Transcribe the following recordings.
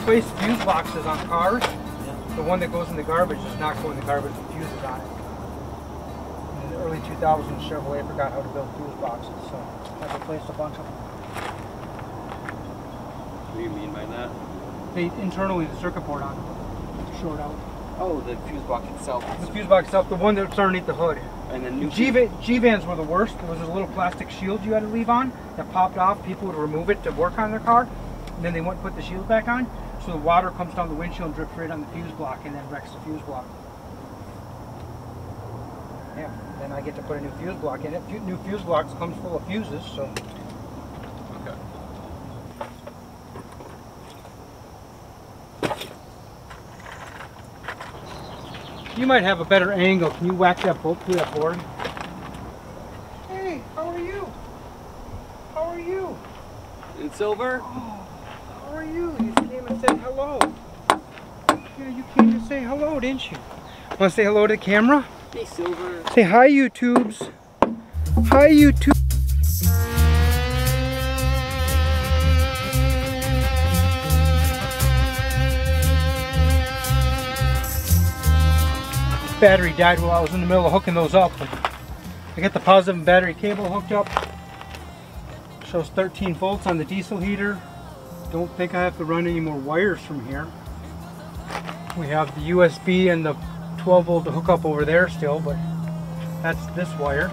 replace fuse boxes on cars, the one that goes in the garbage does not go in the garbage with fuses on it. In the early 2000s, Chevrolet forgot how to build fuse boxes, so I replaced a bunch of them. What do you mean by that? They internally, the circuit board on it, short out. Oh, the fuse box itself. The fuse box itself, the one that's underneath the hood. And then new G-Vans were the worst. There was a little plastic shield you had to leave on that popped off. People would remove it to work on their car, and then they wouldn't put the shield back on. So the water comes down the windshield and drips right on the fuse block and then wrecks the fuse block. Yeah, then I get to put a new fuse block in it. New fuse blocks comes full of fuses, so. You might have a better angle. Can you whack that bolt through that board? Hey, how are you? How are you? In silver? Oh, how are you? You came and said hello. Yeah, you came to say hello, didn't you? Want to say hello to the camera? Hey, Silver. Say hi, YouTubes. Hi, YouTube. Battery died while I was in the middle of hooking those up. I got the positive battery cable hooked up. Shows 13 volts on the diesel heater. Don't think I have to run any more wires from here. We have the USB and the 12 volt to hook up over there still, but that's this wire.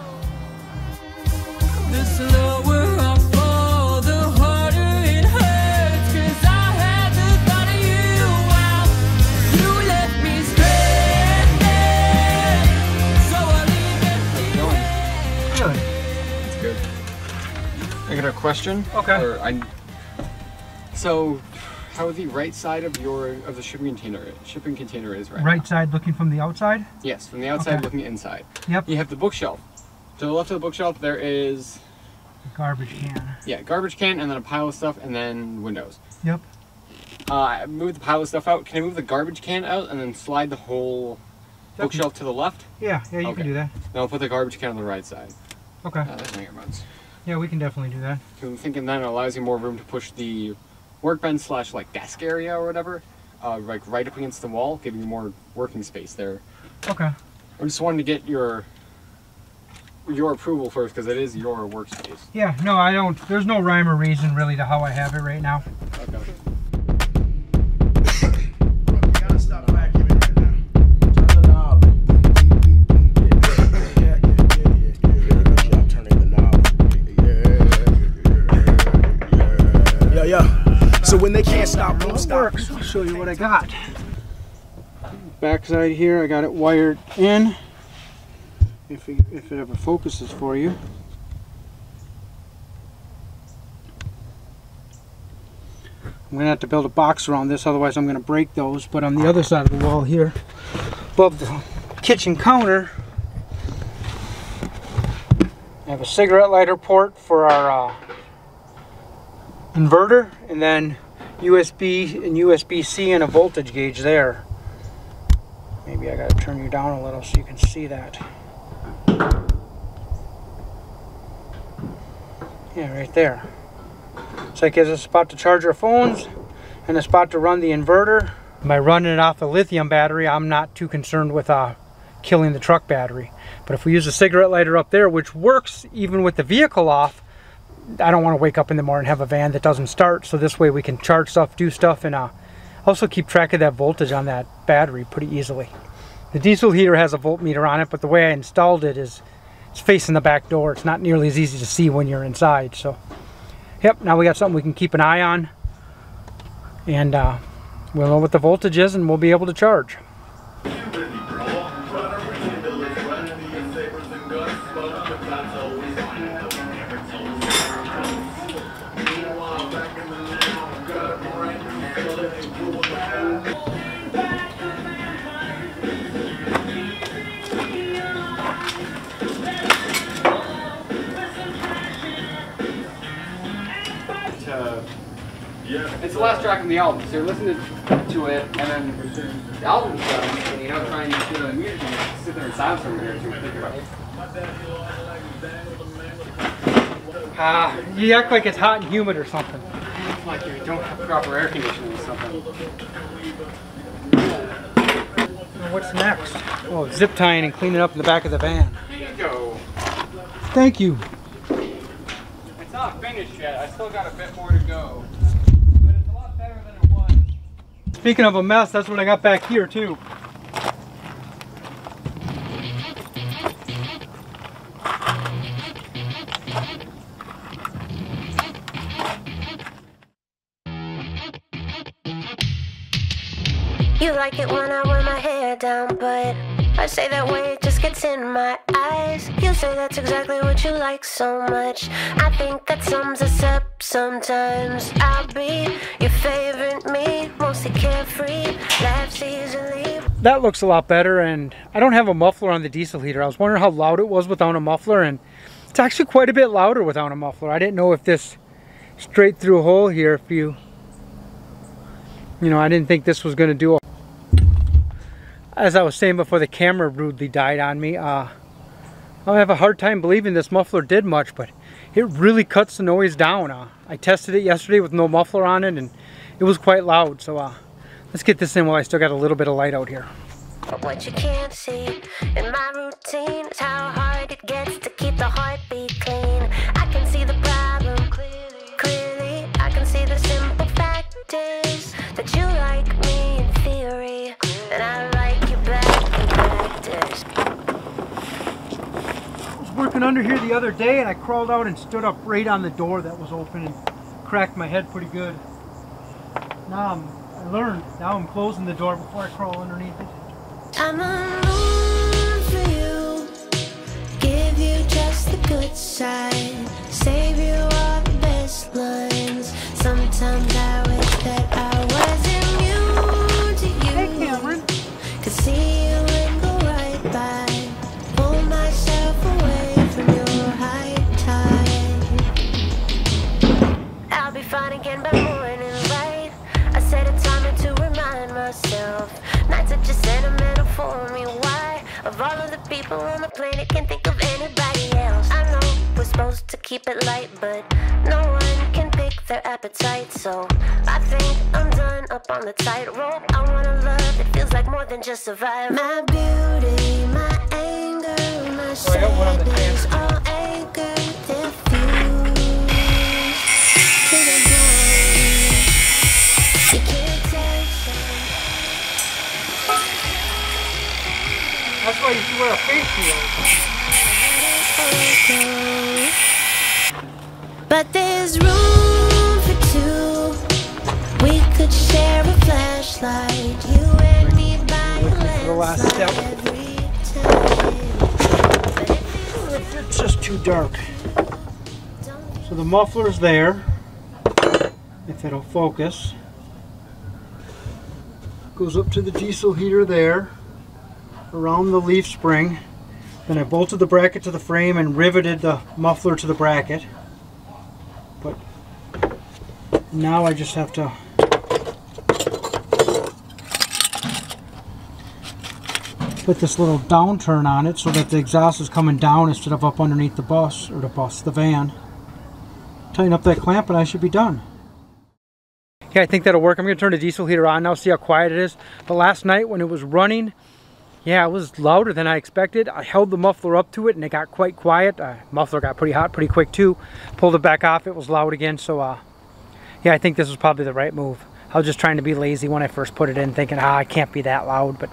The slower I fall, the harder it hurts, 'cause I had the thought of you while you left me stranded. So I leave it. Good. That's good. I got a question. Okay. So, how the right side of the shipping container is right. Right side looking from the outside? Yes, from the outside looking inside. Yep. You have the bookshelf. To the left of the bookshelf, there is a garbage can. Yeah, garbage can, and then a pile of stuff, and then windows. Yep. I moved the pile of stuff out. Can I move the garbage can out and then slide the whole bookshelf to the left? Yeah, you can do that. Then I'll put the garbage can on the right side. Okay. That's my earbuds. Yeah, we can definitely do that. I'm thinking then it allows you more room to push the workbench slash like desk area or whatever, like right up against the wall, giving you more working space there. Okay. I just wanted to get your approval first because it is your workspace. Yeah, no, I don't. There's no rhyme or reason really to how I have it right now. Okay. You gotta stop vacuuming right now. Turn the knob. Yeah. I'm turning the knob. Yeah. So when they can't stop, won't stop. Works. I'll show you what I got. Backside here, I got it wired in. If it ever focuses for you. I'm going to have to build a box around this, otherwise I'm going to break those. But on the other side of the wall here, above the kitchen counter, I have a cigarette lighter port for our inverter, and then USB and USB-C and a voltage gauge there. Maybe I got to turn you down a little so you can see that. Yeah, right there. So it gives us a spot to charge our phones and a spot to run the inverter. By running it off the lithium battery, I'm not too concerned with killing the truck battery. But if we use a cigarette lighter up there, which works even with the vehicle off, I don't want to wake up in the morning and have a van that doesn't start. So this way we can charge stuff, do stuff, and also keep track of that voltage on that battery pretty easily. The diesel heater has a voltmeter on it, but the way I installed it is it's facing the back door. It's not nearly as easy to see when you're inside. So, yep, now we got something we can keep an eye on. And we'll know what the voltage is and we'll be able to charge. It's the last track of the album, so you're listening to it, and then the album's done, and you don't try and do the music, you just sit there in silence for a minute or two and think about it. You act like it's hot and humid or something. Like you don't have proper air conditioning or something. What's next? Oh, zip tying and cleaning up in the back of the van. Here you go. Thank you. It's not finished yet. I still got a bit more to go. But it's a lot better than it was. Speaking of a mess, that's what I got back here too. You like it when I wear my hair down, but I say that way it just gets in my eyes. You say that's exactly what you like so much. I think that sums us up sometimes. I'll be your favorite me, mostly carefree, laughs easily. That looks a lot better, and I don't have a muffler on the diesel heater. I was wondering how loud it was without a muffler, and it's actually quite a bit louder without a muffler. I didn't know if this straight through hole here, if you know, I didn't think this was going to do a... As I was saying before, the camera rudely died on me. I have a hard time believing this muffler did much, but it really cuts the noise down. I tested it yesterday with no muffler on it, and it was quite loud. So let's get this in while I still got a little bit of light out here. But what you can't see in my routine is how hard it gets to keep the heartbeat clean. I can see the problem clearly. I can see the simple fact is that you like me in theory, and I like you back in practice. I was working under here the other day, and I crawled out and stood up right on the door that was open and cracked my head pretty good. Now I learned. Now I'm closing the door before I crawl underneath it. I'm on moon for you, give you just the good side, save you all the best lines. Sometimes I wish that I was immune to you. Hey, Cameron. Could see you and go right by, pull myself away from your high tide. I'll be fine again by morning light. I set a timer to remind myself. Nights are just sentimental for me. Why? Of all of the people on the planet, can't think of anybody else. I know we're supposed to keep it light, but no one can pick their appetite. So I think I'm done up on the tightrope. I wanna love, it feels like more than just survive. My beauty, my anger, my sadness, all anchor, they're fused to the ground. You can't take them. That's why you should wear a face shield. But there's room for two. We could share a flashlight. You and me by The last step. every time. It's just too dark. So the muffler's there. If it'll focus. Goes up to the diesel heater there. Around the leaf spring. Then I bolted the bracket to the frame and riveted the muffler to the bracket. But now I just have to put this little downturn on it so that the exhaust is coming down instead of up underneath the the van. Tighten up that clamp and I should be done. Yeah, I think that'll work. I'm going to turn the diesel heater on now, see how quiet it is. But last night when it was running, yeah, it was louder than I expected. I held the muffler up to it and it got quite quiet. Muffler got pretty hot pretty quick too. Pulled it back off, it was loud again. So yeah, I think this was probably the right move. I was just trying to be lazy when I first put it in, thinking, it can't be that loud. But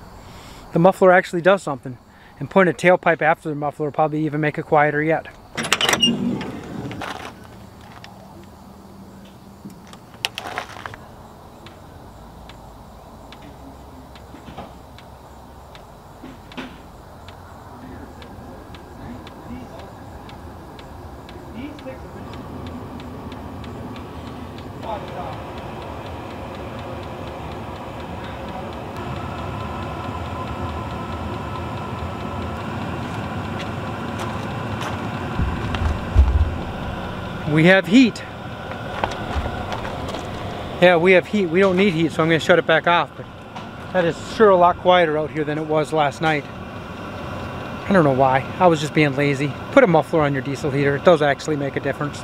the muffler actually does something. And putting a tailpipe after the muffler will probably even make it quieter yet. We have heat. Yeah, we have heat. We don't need heat, so I'm going to shut it back off. But that is sure a lot quieter out here than it was last night. I don't know why. I was just being lazy. Put a muffler on your diesel heater. It does actually make a difference.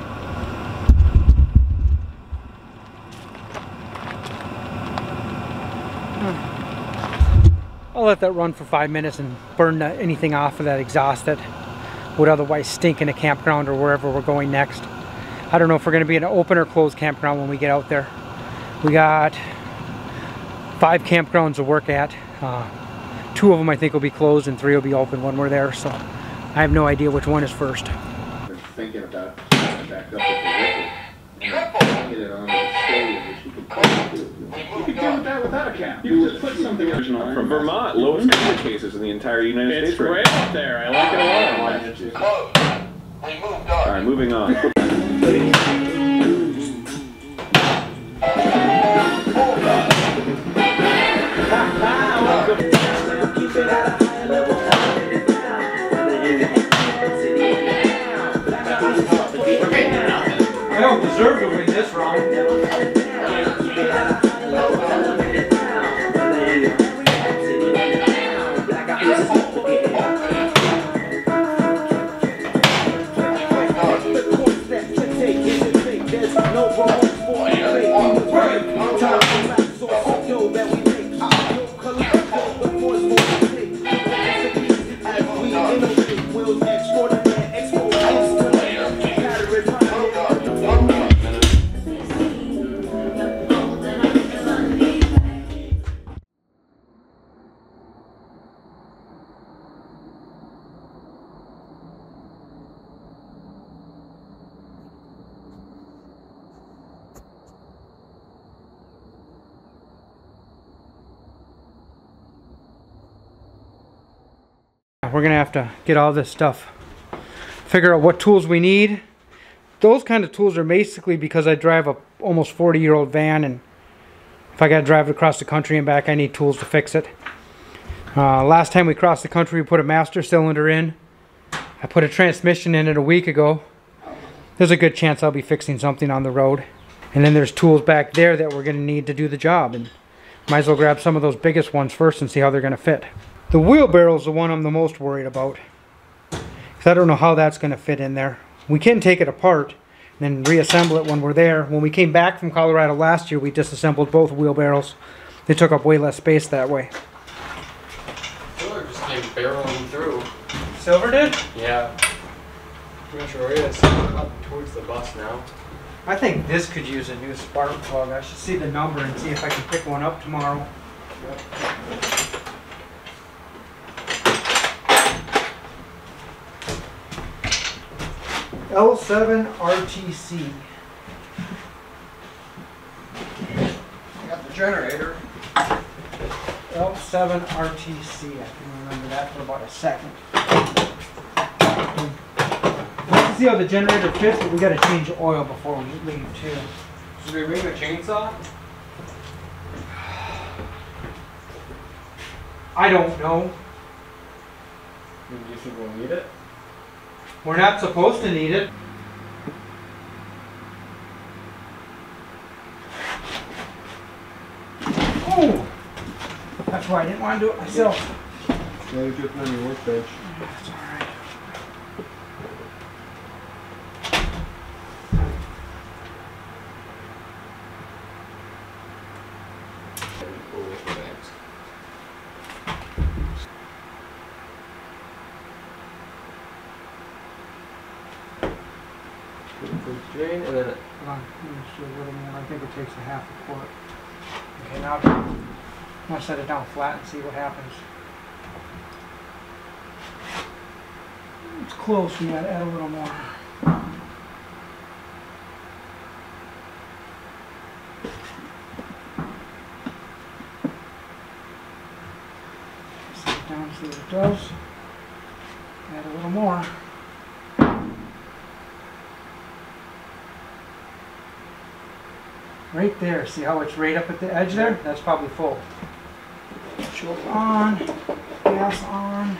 I'll let that run for 5 minutes and burn anything off of that exhaust that would otherwise stink in a campground or wherever we're going next. I don't know if we're going to be in an open or closed campground when we get out there. We got 5 campgrounds to work at. 2 of them I think will be closed and 3 will be open when we're there, so I have no idea which one is first. Been thinking about back up with the ripple and get it on the stadium, which you could probably do. You could do that without a cap. You just put something original from Vermont, lowest COVID cases in the entire United States. It's great up there. I like it a lot. All right, moving on. I don't deserve to win this round. We're gonna have to get all this stuff, figure out what tools we need. Those kind of tools are basically because I drive a almost 40-year-old van, and if I gotta drive it across the country and back, I need tools to fix it. Last time we crossed the country, we put a master cylinder in. I put a transmission in it a week ago. There's a good chance I'll be fixing something on the road. And then there's tools back there that we're gonna need to do the job, and might as well grab some of those biggest ones first and see how they're gonna fit. The wheelbarrow is the one I'm the most worried about, because I don't know how that's going to fit in there. We can take it apart and then reassemble it when we're there. When we came back from Colorado last year, we disassembled both wheelbarrows. They took up way less space that way. Silver just came barreling through. Silver did? Yeah. Pretty sure it is up towards the bus now. I think this could use a new spark plug. I should see the number and see if I can pick one up tomorrow. Yep. L7 RTC. Got the generator. L7 RTC. I can remember that for about a second. Let's see how the generator fits, but we got to change the oil before we leave too. Should we bring the chainsaw? I don't know. Do you think we'll need it? We're not supposed to need it. Oh! That's why I didn't want to do it myself. Yeah, you're just on your workbench. That's alright. Drain and then Hold on, let me see a little more. I think it takes a half a quart. Okay, now set it down flat and see what happens. It's close, we gotta add a little more. Set it down, see what it does. Add a little more. Right there, see how it's right up at the edge there? That's probably full. Choke on, gas on,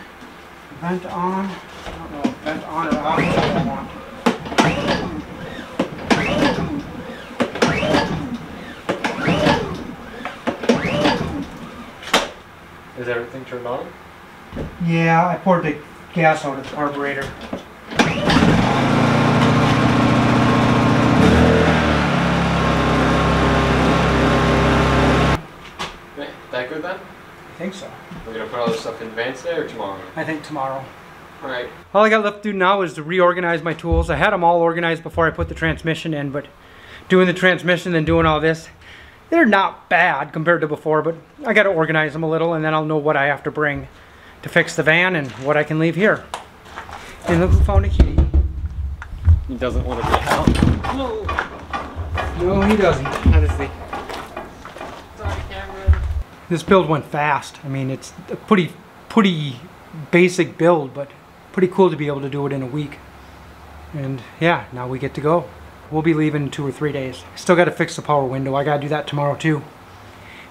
vent on. I don't know if vent on or off is what I want. is everything turned on? Yeah, I poured the gas out of the carburetor. Okay, that good then? I think so. We're gonna put all this stuff in advance today or tomorrow? I think tomorrow. Alright. All I got left to do now is to reorganize my tools. I had them all organized before I put the transmission in, but doing the transmission and doing all this, they're not bad compared to before, but I got to organize them a little, and then I'll know what I have to bring to fix the van and what I can leave here. And look who found a kitty. He doesn't want to be out. No, he doesn't. How does he? Sorry, camera. This build went fast. I mean, it's a pretty basic build, but pretty cool to be able to do it in a week. And yeah, now we get to go. We'll be leaving in 2 or 3 days. Still got to fix the power window. I got to do that tomorrow too.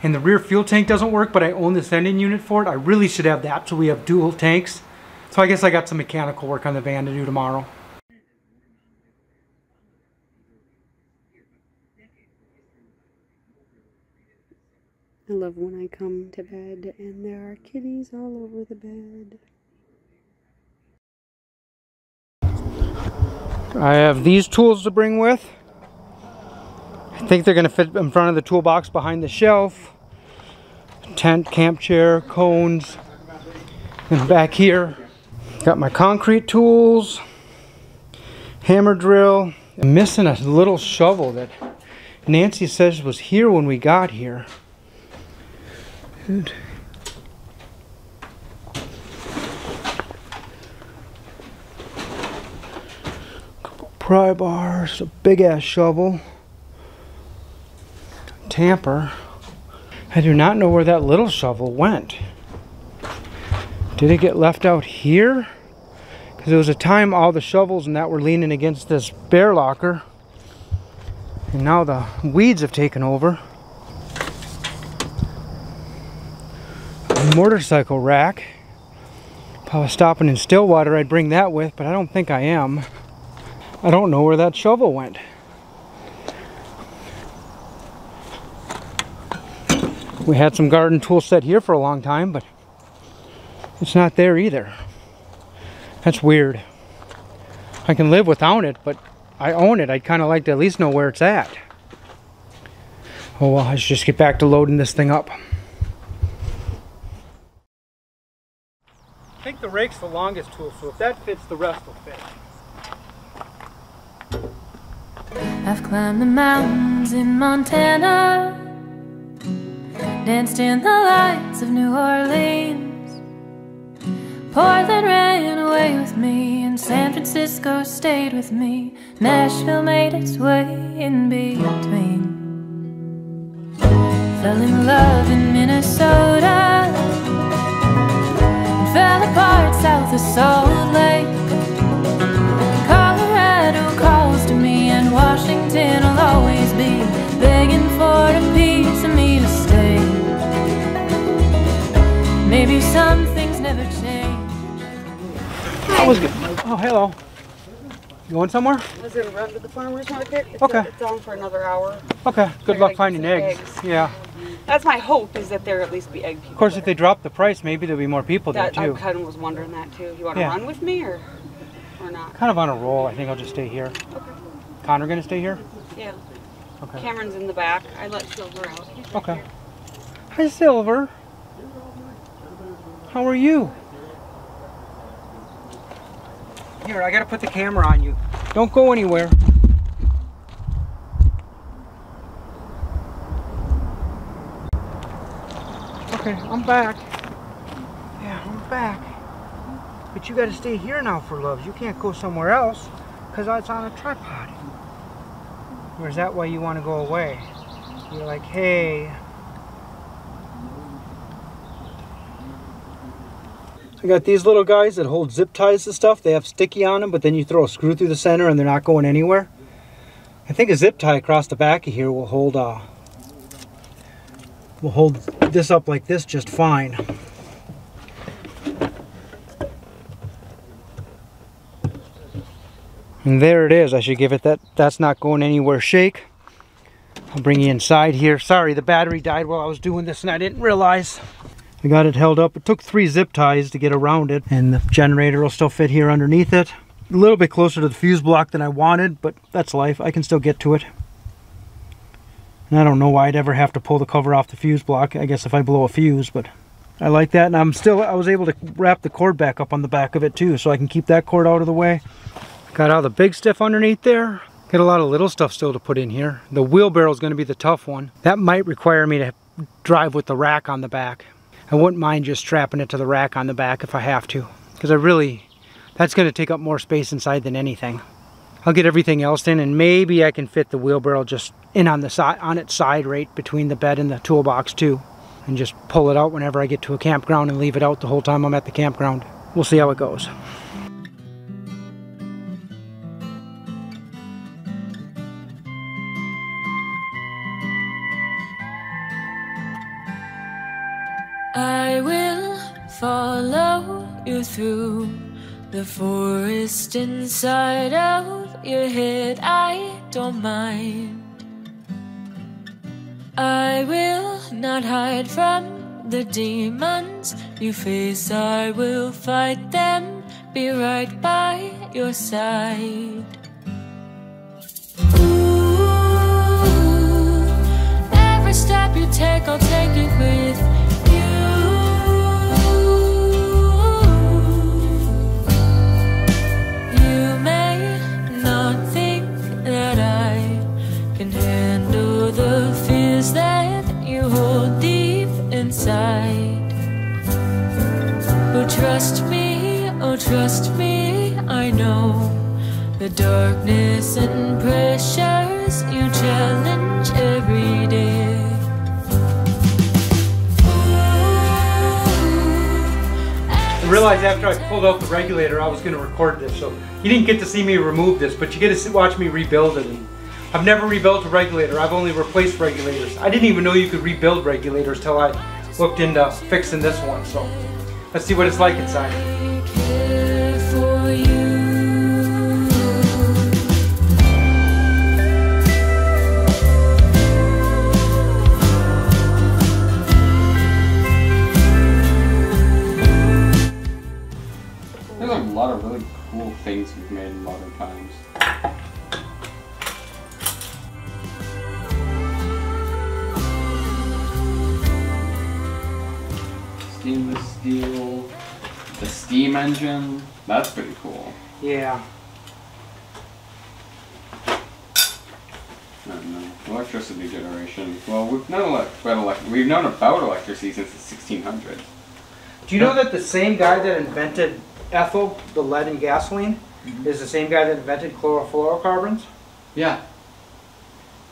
And the rear fuel tank doesn't work, but I own the sending unit for it. I really should have that so we have dual tanks. So I guess I got some mechanical work on the van to do tomorrow. I love when I come to bed and there are kitties all over the bed. I have these tools to bring with. I think they're going to fit in front of the toolbox behind the shelf. Tent, camp chair, cones. And back here, got my concrete tools, hammer drill. I'm missing a little shovel that Nancy says was here when we got here. Good. Pry bars, a big ass shovel, tamper. I do not know where that little shovel went. Did it get left out here? Because there was a time all the shovels and that were leaning against this bear locker, and now the weeds have taken over. A motorcycle rack. If I was stopping in Stillwater, I'd bring that with, but I don't think I am. I don't know where that shovel went. We had some garden tool set here for a long time, but it's not there either. That's weird. I can live without it, but I own it. I'd kind of like to at least know where it's at. Oh well, let's just get back to loading this thing up. I think the rake's the longest tool, so if that fits, the rest will fit. I've climbed the mountains in Montana, danced in the lights of New Orleans. Portland ran away with me, and San Francisco stayed with me. Nashville made its way in between. Fell in love in Minnesota, and fell apart south of Salt Lake. Colorado calls to me, and Washington will always be begging for a piece of me to stay. Maybe some things never change. That was good. Oh, hello. You going somewhere? I was going to run to the farmer's market. Okay. It's on for another hour. Okay. Good luck finding eggs. Yeah. That's my hope, is that there at least be egg people. Of course, if they drop the price, maybe there'll be more people there I too. kind of was wondering that too. You want to run with me or not? Kind of on a roll. I think I'll just stay here. Okay. Connor gonna stay here? Yeah. Okay. Cameron's in the back. I let Silver out. He's right Okay. here. Hi, Silver. How are you? Here, I gotta put the camera on you. Don't go anywhere. Okay, I'm back. Yeah, I'm back. But you gotta stay here now for loves. You can't go somewhere else because it's on a tripod. Or is that why you want to go away? You're like, hey. I got these little guys that hold zip ties to stuff. They have sticky on them, but then you throw a screw through the center and they're not going anywhere. I think a zip tie across the back of here will hold this up like this just fine. And there it is. I should give it that's not going anywhere shake. I'll bring you inside here. Sorry, the battery died while I was doing this and I didn't realize. I got it held up. It took 3 zip ties to get around it, and the generator will still fit here underneath it. A little bit closer to the fuse block than I wanted, but that's life. I can still get to it. And I don't know why I'd ever have to pull the cover off the fuse block. I guess if I blow a fuse, but I like that. And I was able to wrap the cord back up on the back of it too, so I can keep that cord out of the way. Got all the big stuff underneath there. Got a lot of little stuff still to put in here. The wheelbarrow is going to be the tough one. That might require me to drive with the rack on the back. I wouldn't mind just strapping it to the rack on the back if I have to, because that's going to take up more space inside than anything. I'll get everything else in, and maybe I can fit the wheelbarrow just in on the side, on its side right between the bed and the toolbox too, and just pull it out whenever I get to a campground and leave it out the whole time I'm at the campground. We'll see how it goes. I will follow you through the forest inside of your head. I don't mind. I will not hide from the demons you face. I will fight them, be right by your side. Ooh, every step you take, I'll take it with you. That you hold deep inside. Oh, trust me, oh, trust me, I know the darkness and pressures you challenge every day. I realized after I pulled out the regulator I was going to record this, so you didn't get to see me remove this, but you get to watch me rebuild it. And I've never rebuilt a regulator. I've only replaced regulators. I didn't even know you could rebuild regulators till I looked into fixing this one. So let's see what it's like inside. There's a lot of really cool things we've made in modern times. Stainless steel, the steam engine, that's pretty cool. Yeah. I don't know. Electricity generation. Well, we've known about electricity since the 1600s. Do you know that the same guy that invented ethyl, the lead in gasoline, is the same guy that invented chlorofluorocarbons? Yeah.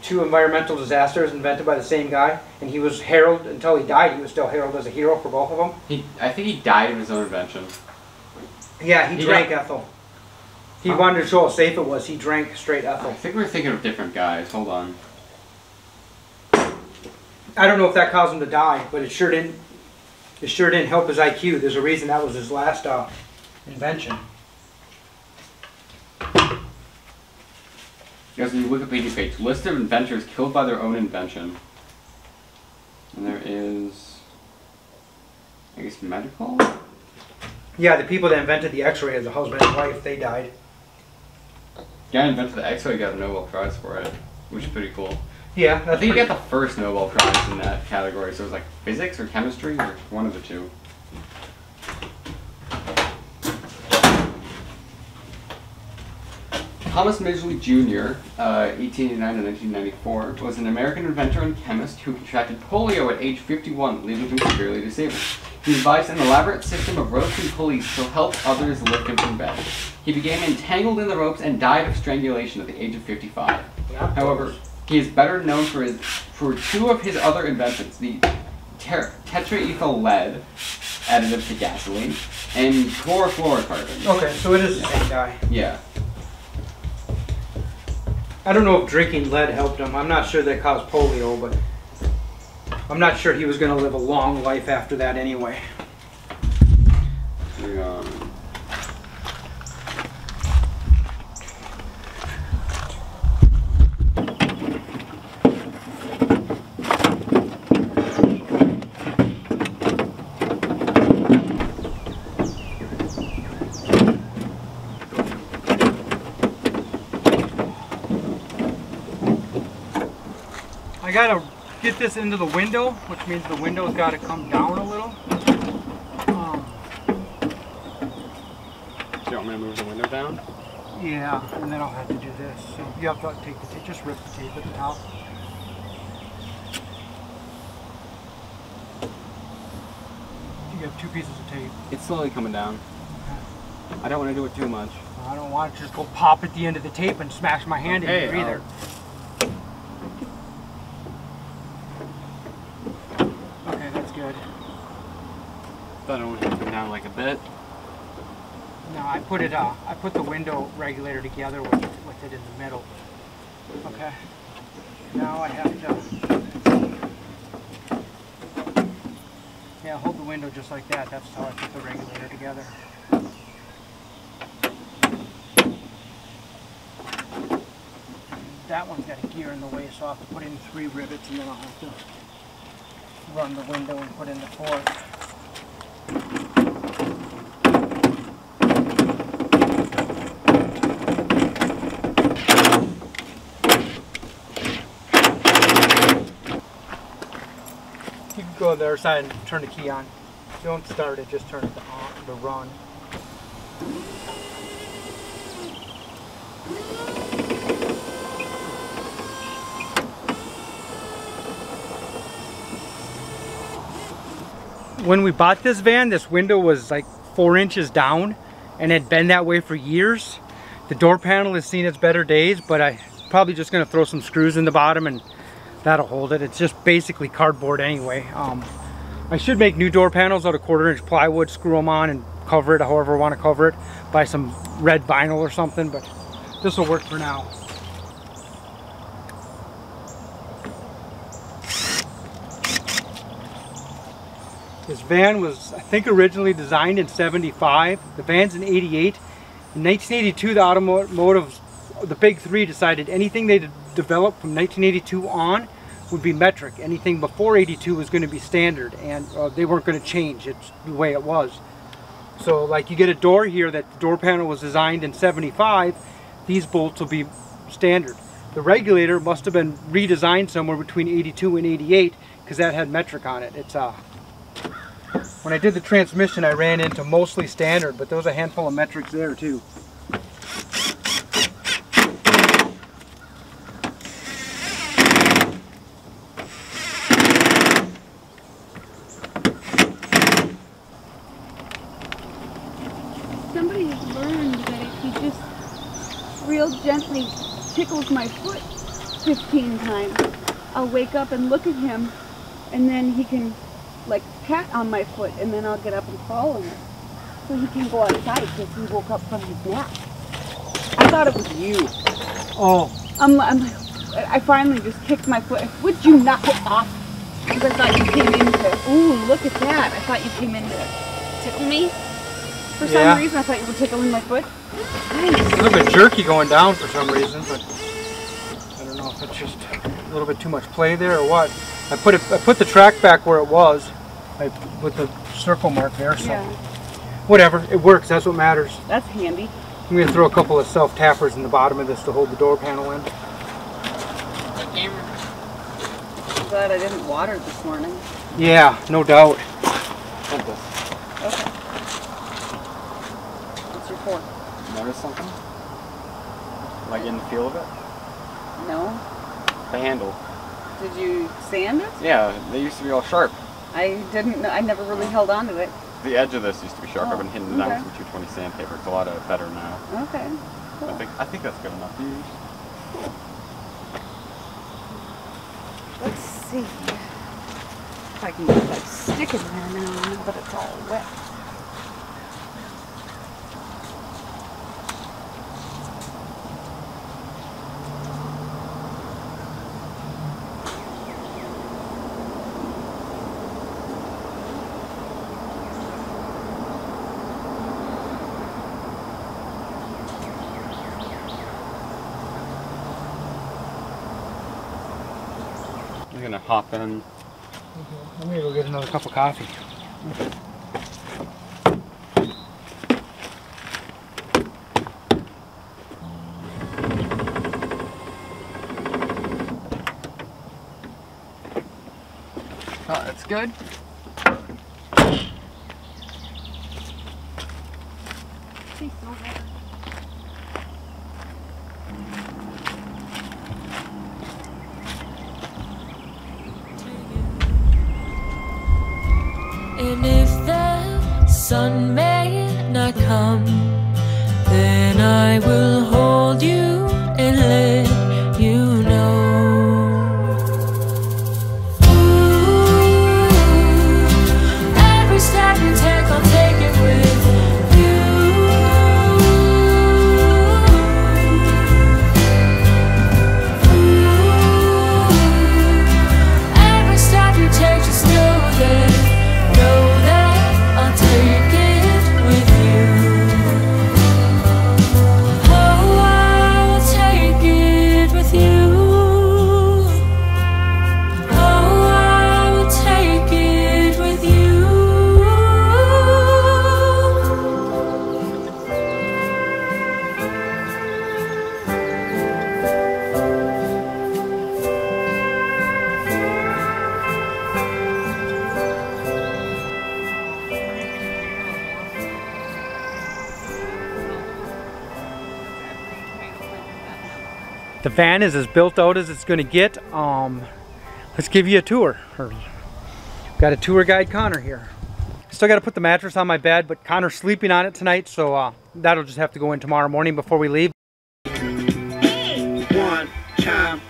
2 environmental disasters invented by the same guy, and he was heralded until he died. He was still heralded as a hero for both of them. I think he died of his own invention. Yeah, he drank ethyl. He wanted to show how safe it was. He drank straight ethyl. I think we're thinking of different guys. Hold on. I don't know if that caused him to die, but it sure didn't. It sure didn't help his IQ. There's a reason that was his last invention. Here's the Wikipedia page. List of inventors killed by their own invention. And there is, I guess, medical? Yeah, the people that invented the X-ray as a husband and wife, they died. Guy invented the X-ray got a Nobel Prize for it, which is pretty cool. Yeah, I think he got the first Nobel Prize in that category, so it was like physics or chemistry or one of the two. Thomas Midgley Jr., 1889 to 1994, was an American inventor and chemist who contracted polio at age 51, leaving him severely disabled. He devised an elaborate system of ropes and pulleys to help others lift him from bed. He became entangled in the ropes and died of strangulation at the age of 55. However, he is better known for 2 of his other inventions, the tetraethyl lead, additive to gasoline, and chlorofluorocarbons. Okay, so it is the same guy. Yeah. I don't know if drinking lead helped him. I'm not sure that caused polio, but I'm not sure he was going to live a long life after that anyway. Yeah. gotta get this into the window, which means the window's gotta come down a little. Do you want me to move the window down? Yeah, and then I'll have to do this. So you have to take the tape, just rip the tape at the top. You have 2 pieces of tape. It's slowly coming down. I don't want to do it too much. I don't want to just go pop at the end of the tape and smash my hand in there either. Okay, that's good. Thought it would come down like a bit. No, I put the window regulator together with it in the middle. Okay. Now I have to, yeah, hold the window just like that. That's how I put the regulator together. That one's got a gear in the way, so I'll have to put in 3 rivets, and then I'll have to run the window and put in the 4th. You can go to the other side and turn the key on. Don't start it, just turn it on to run. When we bought this van, this window was like 4 inches down and had been that way for years. The door panel has seen its better days, but I'm probably just going to throw some screws in the bottom and that'll hold it. It's just basically cardboard anyway. I should make new door panels out of 1/4-inch plywood, screw them on and cover it however I want to cover it. Buy some red vinyl or something, but this will work for now. This van was, I think, originally designed in '75. The van's in '88. In 1982, the automotive, the big 3 decided anything they developed from 1982 on would be metric. Anything before '82 was going to be standard, and they weren't going to change. It's the way it was. So, like, you get a door here that the door panel was designed in '75. These bolts will be standard. The regulator must have been redesigned somewhere between '82 and '88 because that had metric on it. It's when I did the transmission, I ran into mostly standard, but there was a handful of metrics there too. Somebody has learned that if he just real gently tickles my foot 15 times, I'll wake up and look at him, and then he can like pat on my foot, and then I'll get up and follow him so he can go outside because he woke up from his nap. I thought it was you. Oh. I finally just kicked my foot. Would you knock it off? Because I thought you came in to, ooh, look at that. I thought you came in to tickle me. For some reason, I thought you were tickling my foot. Nice. It's a little bit jerky going down for some reason, but I don't know if it's just a little bit too much play there or what. I put the track back where it was, with the circle mark there, so whatever, it works, that's what matters. That's handy. I'm going to throw a couple of self-tappers in the bottom of this to hold the door panel in. I'm glad I didn't water this morning. Yeah, no doubt. Okay. What's your fork? Notice something? Like in the feel of it? No. The handle. Did you sand it? Yeah, they used to be all sharp. I didn't. I never really held on to it. The edge of this used to be sharp. I've been hitting it down with some 220 sandpaper. It's a lot better now. Okay. Cool. I think that's good enough to use. Let's see if I can get that stick in there now, but it's all wet. I'm gonna hop in. Okay. I'm gonna go get another cup of coffee. Oh, that's good. And if the sun may not come, then I will hold you and let you know. Ooh, every step you take, I'll take it with you. Ooh, every step you take, just know that I'll take it with you. Oh, I'll take it with you. Oh, I will take it with you. The van is as built out as it's going to get. Let's give you a tour. Got a tour guide, Connor, here. Still got to put the mattress on my bed, but Connor's sleeping on it tonight, so that'll just have to go in tomorrow morning before we leave. One time,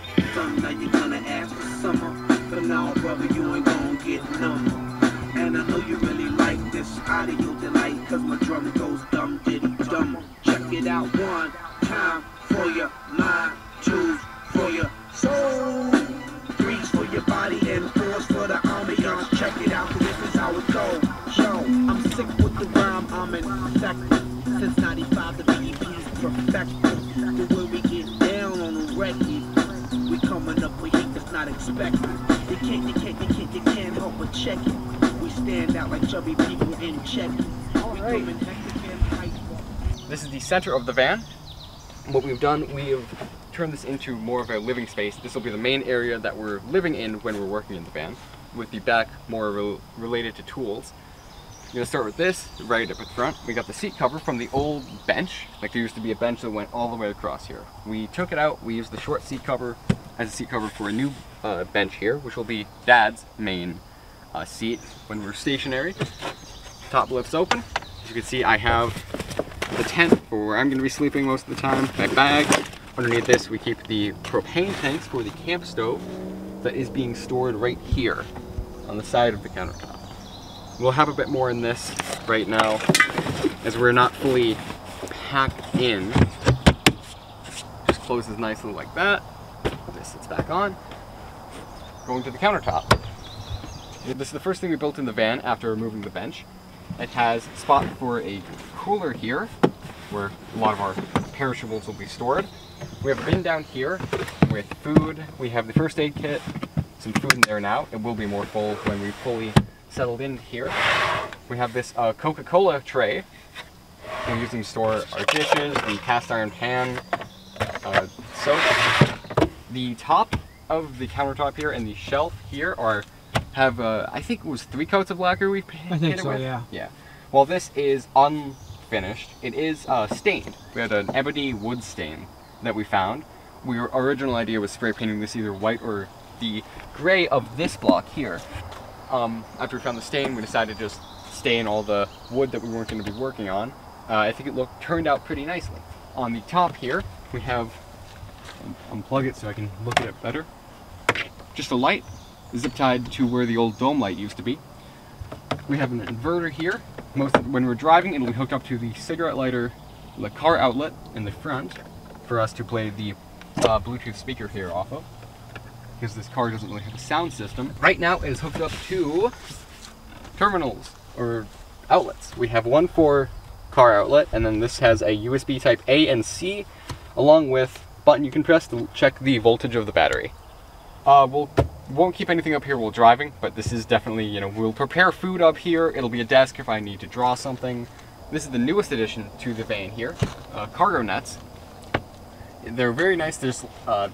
now you're gonna ask for summer, but now, brother, you ain't gonna get none. And I know you really like this audio delight, cause my drum goes dum diddy dum. Check it out one time for your mind, two for your soul, three's for your body, and four's for the ambiance. Check it out, cause this is how it goes. Yo, I'm sick with the rhyme, I'm infected. Since 95, the BEP's perfected. The way we get down on the record, we coming up with heat that's not expected. You can't help but check it. We stand out like chubby people in check it. We coming hectic and hype. This is the center of the van. What we've done, we have turned this into more of a living space. This will be the main area that we're living in when we're working in the van, with the back more related to tools. I'm gonna start with this, right up at the front. We got the seat cover from the old bench. Like, there used to be a bench that went all the way across here. We took it out, we used the short seat cover as a seat cover for a new bench here, which will be Dad's main seat when we're stationary. Top lifts open. As you can see, I have the tent for where I'm going to be sleeping most of the time, my bag. Underneath this, we keep the propane tanks for the camp stove that is being stored right here on the side of the countertop. We'll have a bit more in this right now, as we're not fully packed in. Just closes nicely like that. This sits back on. Going to the countertop. This is the first thing we built in the van after removing the bench. It has a spot for a cooler here, where a lot of our perishables will be stored. We have a bin down here with food. We have the first aid kit, some food in there now. It will be more full when we fully settled in here. We have this Coca-Cola tray. We're using to store our dishes, the cast iron pan, soap. The top of the countertop here and the shelf here have I think it was 3 coats of lacquer we painted it with. Yeah. Well, this is unfinished. It is stained. We had an ebony wood stain that we found. Our original idea was spray painting this either white or the gray of this block here. After we found the stain, we decided to just stain all the wood that we weren't going to be working on. I think it turned out pretty nicely. On the top here, we have, unplug it so I can look at it better, just a light zip tied to where the old dome light used to be. We have an inverter here. When we're driving, it'll be hooked up to the cigarette lighter, the car outlet in the front, for us to play the Bluetooth speaker here off of, because this car doesn't really have a sound system. Right now it is hooked up to terminals, or outlets. We have one for car outlet, and then this has a USB type A and C, along with a button you can press to check the voltage of the battery. Won't keep anything up here while driving, but this is definitely, you know, we'll prepare food up here. It'll be a desk if I need to draw something. This is the newest addition to the van here, cargo nets. They're very nice. There's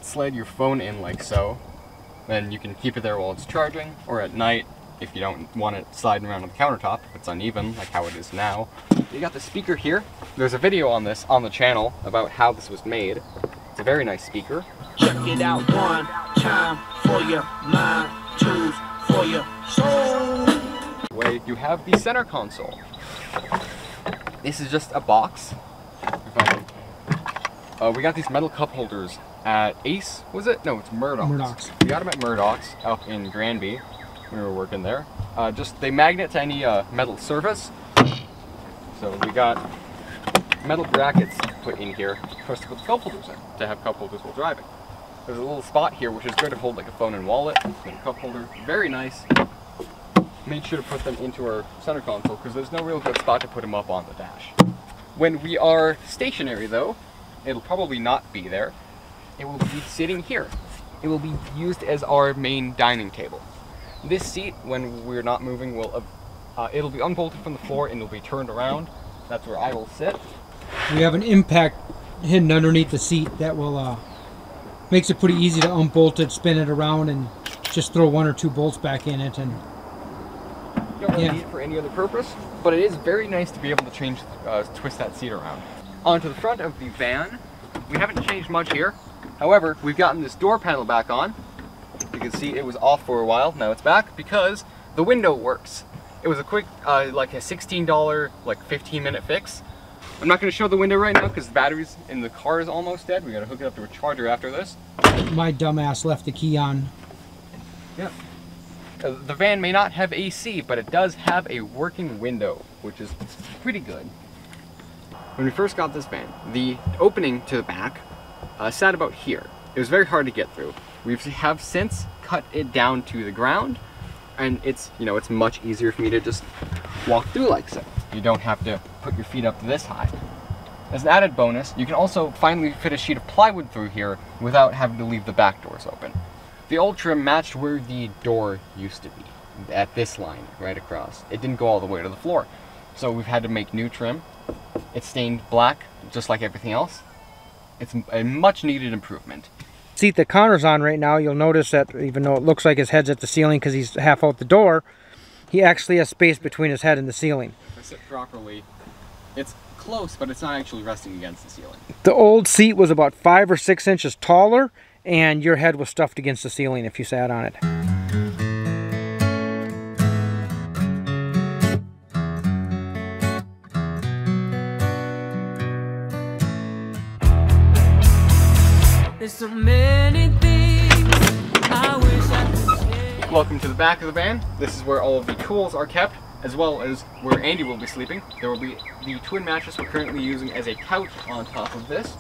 slide your phone in like so. Then you can keep it there while it's charging, or at night if you don't want it sliding around on the countertop, if it's uneven, like how it is now. You got the speaker here. There's a video on this on the channel about how this was made. It's a very nice speaker. Check it out one time for your mind, two for your soul. Way you have the center console. This is just a box. We got these metal cup holders at Ace, was it? No, it's Murdoch's. We got them at Murdoch's up in Granby when we were working there. Just they magnet to any metal surface. So we got metal brackets put in here for us to put the cup holders in, to have cup holders while driving. There's a little spot here which is good to hold like a phone and wallet, and a cup holder. Very nice. Made sure to put them into our center console because there's no real good spot to put them up on the dash. When we are stationary though, it'll probably not be there. It will be sitting here. It will be used as our main dining table. This seat, when we're not moving, will it'll be unbolted from the floor and it'll be turned around. That's where I will sit. We have an impact hidden underneath the seat that will makes it pretty easy to unbolt it, spin it around, and just throw 1 or 2 bolts back in it. And you don't really need it for any other purpose, but it is very nice to be able to change, twist that seat around. Onto the front of the van, we haven't changed much here. However, we've gotten this door panel back on. You can see it was off for a while, now it's back because the window works. It was a quick, like a $16, like 15-minute fix. I'm not going to show the window right now because the batteries in the car is almost dead. We got to hook it up to a charger after this. My dumbass left the key on. Yep. The van may not have AC, but it does have a working window, which is pretty good. When we first got this van, the opening to the back sat about here. It was very hard to get through. We have since cut it down to the ground, and it's, you know, it's much easier for me to just walk through like so. You don't have to put your feet up this high. As an added bonus, you can also finally fit a sheet of plywood through here without having to leave the back doors open. The old trim matched where the door used to be, at this line right across. It didn't go all the way to the floor. So we've had to make new trim. It's stained black, just like everything else. It's a much needed improvement. Seat that Connor's on right now, you'll notice that even though it looks like his head's at the ceiling because he's half out the door, he actually has space between his head and the ceiling. If I sit properly, it's close, but it's not actually resting against the ceiling. The old seat was about 5 or 6 inches taller, and your head was stuffed against the ceiling if you sat on it. There's so many things I wish I could say. Welcome to the back of the van. This is where all of the tools are kept, as well as where Andy will be sleeping. There will be the twin mattress we're currently using as a couch on top of this.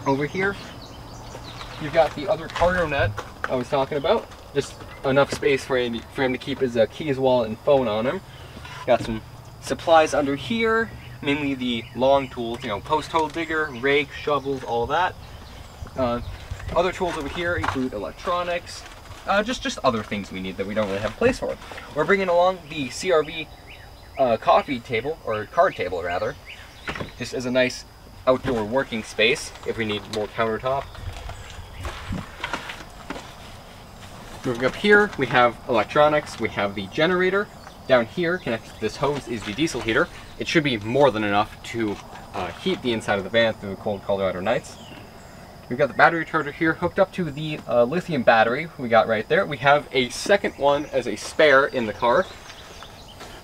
Over here, you've got the other cargo net I was talking about. Just enough space for him to keep his keys, wallet, and phone on him. Got some supplies under here, mainly the long tools, you know, post hole digger, rake, shovels, all that. Other tools over here include electronics, just other things we need that we don't really have a place for. We're bringing along the CRV coffee table, or card table rather, just as a nice outdoor working space if we need more countertop. Moving up here, we have electronics, we have the generator. Down here, connected to this hose, is the diesel heater. It should be more than enough to heat the inside of the van through the cold Colorado nights. We've got the battery charger here hooked up to the lithium battery we got right there. We have a second one as a spare in the car.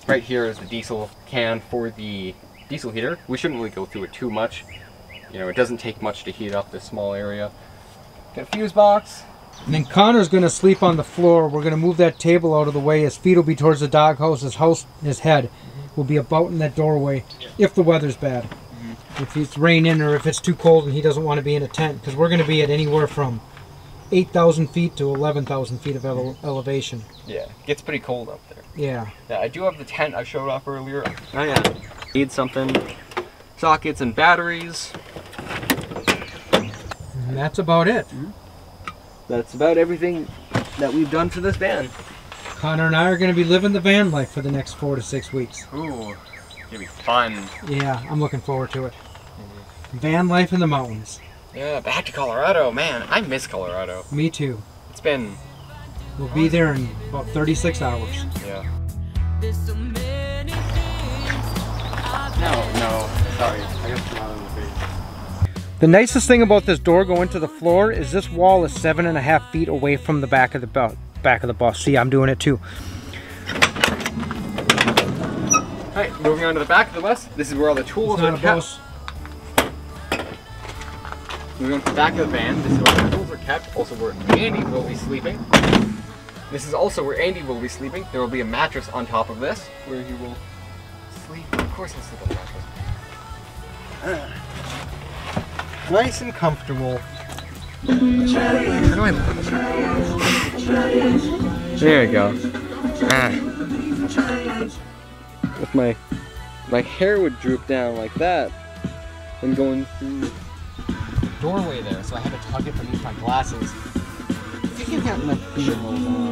Right here is the diesel can for the diesel heater. We shouldn't really go through it too much. You know, it doesn't take much to heat up this small area. Got a fuse box. And then Connor's going to sleep on the floor. We're going to move that table out of the way. His feet will be towards the doghouse. His head will be about in that doorway if the weather's bad. If it's raining or if it's too cold and he doesn't want to be in a tent, because we're going to be at anywhere from 8,000 feet to 11,000 feet of elevation. Yeah, it gets pretty cold up there. Yeah. Yeah, I do have the tent I showed off earlier. Oh yeah. Need something. Sockets and batteries. And that's about it. That's about everything that we've done for this van. Connor and I are going to be living the van life for the next 4 to 6 weeks. Ooh, it's gonna be fun. Yeah, I'm looking forward to it. Van life in the mountains. Yeah, back to Colorado. Man, I miss Colorado. Me too. It's been We'll be there in about 36 hours. Yeah. No, sorry. I got some out in the face. The nicest thing about this door going to the floor is this wall is 7.5 feet away from the back of the bus. See, I'm doing it too. Alright, moving on to the back of the bus. This is where all the tools are kept. Moving on to the back of the van. This is where the tools are kept. Also where Andy will be sleeping. This is also where Andy will be sleeping. There will be a mattress on top of this where he will sleep. Of course he'll sleep on the mattress. Nice and comfortable. How do I look? There we go. If my hair would droop down like that when going through the doorway there, so I had to tug it beneath my glasses. I think I've got enough beard rolls on.